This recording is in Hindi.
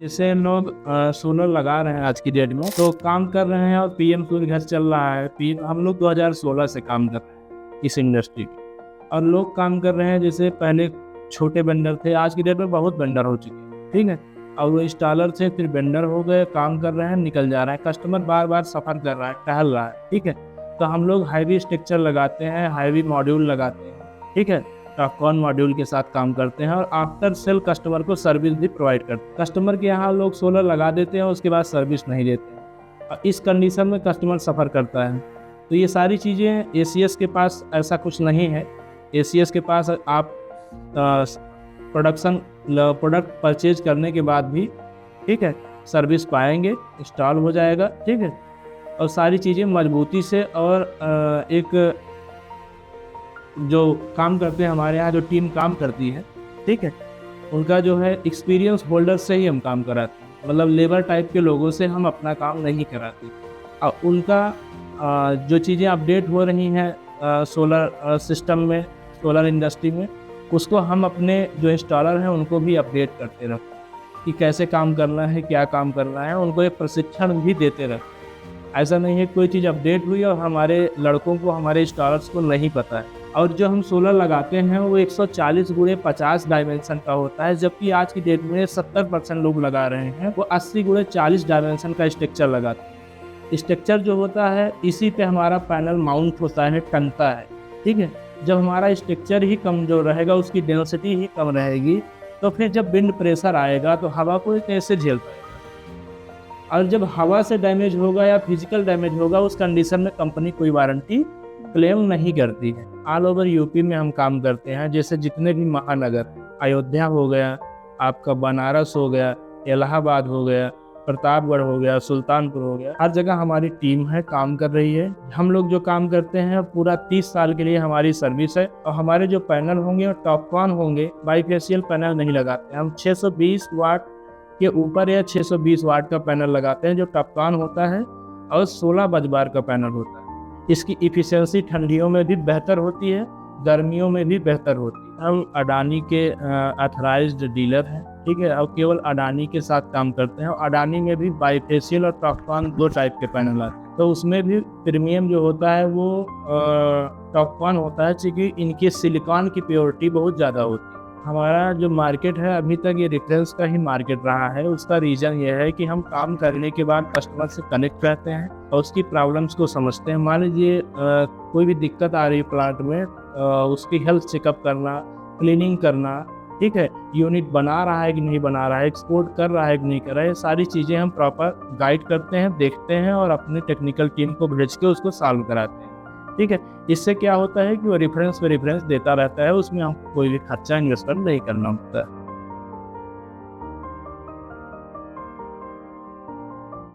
जैसे लोग सोलर लगा रहे हैं आज की डेट में, तो काम कर रहे हैं और पीएम सूर्य घर चल रहा है। हम लोग 2016 से काम कर रहे हैं इस इंडस्ट्री में, और लोग काम कर रहे हैं जैसे पहले छोटे वेंडर थे, आज की डेट में बहुत वेंडर हो चुके हैं, ठीक है। और वो इंस्टॉलर थे, फिर वेंडर हो गए, काम कर रहे हैं, निकल जा रहा है, कस्टमर बार बार सफ़र कर रहा है, टहल रहा है, ठीक है। तो हम लोग हैवी स्ट्रक्चर लगाते हैं, हैवी मॉड्यूल लगाते हैं, ठीक है। टॉपकॉन मॉड्यूल के साथ काम करते हैं और आफ्टर सेल कस्टमर को सर्विस भी प्रोवाइड करते हैं। कस्टमर के यहाँ लोग सोलर लगा देते हैं, उसके बाद सर्विस नहीं देते हैं, और इस कंडीशन में कस्टमर सफ़र करता है। तो ये सारी चीज़ें एसीएस के पास ऐसा कुछ नहीं है। एसीएस के पास आप प्रोडक्ट परचेज करने के बाद भी, ठीक है, सर्विस पाएंगे, इंस्टॉल हो जाएगा, ठीक है। और सारी चीज़ें मजबूती से, और एक जो काम करते हैं हमारे यहाँ जो टीम काम करती है, ठीक है, उनका जो है एक्सपीरियंस होल्डर से ही हम काम कराते हैं। मतलब लेबर टाइप के लोगों से हम अपना काम नहीं कराते। और उनका जो चीज़ें अपडेट हो रही हैं सोलर सिस्टम में, सोलर इंडस्ट्री में, उसको हम अपने जो इंस्टॉलर हैं उनको भी अपडेट करते रहते हैं कि कैसे काम करना है, क्या काम करना है, उनको एक प्रशिक्षण भी देते रहते हैं। ऐसा नहीं है कोई चीज़ अपडेट हुई और हमारे लड़कों को, हमारे इंस्टॉलर्स को नहीं पता है। और जो हम सोलर लगाते हैं वो 140x50 डायमेंशन का होता है, जबकि आज की डेट में 70% लोग लगा रहे हैं वो 80x40 डायमेंशन का स्ट्रक्चर लगाते हैं। स्ट्रक्चर जो होता है इसी पे हमारा पैनल माउंट होता है, टंगता है, ठीक है। जब हमारा स्ट्रक्चर ही कमजोर रहेगा, उसकी डेंसिटी ही कम रहेगी, तो फिर जब विंड प्रेशर आएगा तो हवा को कैसे झेल पाएगा। और जब हवा से डैमेज होगा या फिजिकल डैमेज होगा, उस कंडीशन में कंपनी कोई वारंटी क्लेम नहीं करती है। ऑल ओवर यूपी में हम काम करते हैं, जैसे जितने भी महानगर, अयोध्या हो गया, आपका बनारस हो गया, इलाहाबाद हो गया, प्रतापगढ़ हो गया, सुल्तानपुर हो गया, हर जगह हमारी टीम है, काम कर रही है। हम लोग जो काम करते हैं पूरा 30 साल के लिए हमारी सर्विस है। और हमारे जो पैनल होंगे और टॉपकॉन होंगे, बाईफेशियल पैनल नहीं लगाते। हम 620 वाट के ऊपर या 620 वाट का पैनल लगाते हैं जो टॉपकॉन होता है, और 16 बजबार का पैनल होता है। इसकी इफ़िशियंसी ठंडियों में भी बेहतर होती है, गर्मियों में भी बेहतर होती है। हम अडानी के ऑथराइज्ड डीलर हैं, ठीक है, और केवल अडानी के साथ काम करते हैं। और अडानी में भी बाईफेशियल और टॉपकॉन 2 टाइप के पैनल आते हैं, तो उसमें भी प्रीमियम जो होता है वो टॉपकॉन होता है, क्योंकि इनकी सिलिकॉन की प्योरिटी बहुत ज़्यादा होती है। हमारा जो मार्केट है अभी तक ये रेफरेंस का ही मार्केट रहा है। उसका रीज़न ये है कि हम काम करने के बाद कस्टमर से कनेक्ट रहते हैं और उसकी प्रॉब्लम्स को समझते हैं। मान लीजिए कोई भी दिक्कत आ रही है प्लांट में, उसकी हेल्थ चेकअप करना, क्लीनिंग करना, ठीक है, यूनिट बना रहा है कि नहीं बना रहा है, एक्सपोर्ट कर रहा है कि नहीं कर रहा है, सारी चीज़ें हम प्रॉपर गाइड करते हैं, देखते हैं और अपनी टेक्निकल टीम को भेज के उसको सॉल्व कराते हैं, ठीक है। इससे क्या होता है कि वो रेफरेंस पे रेफरेंस देता रहता है, उसमें हमको कोई भी खर्चा इन्वेस्टमेंट नहीं करना होता है।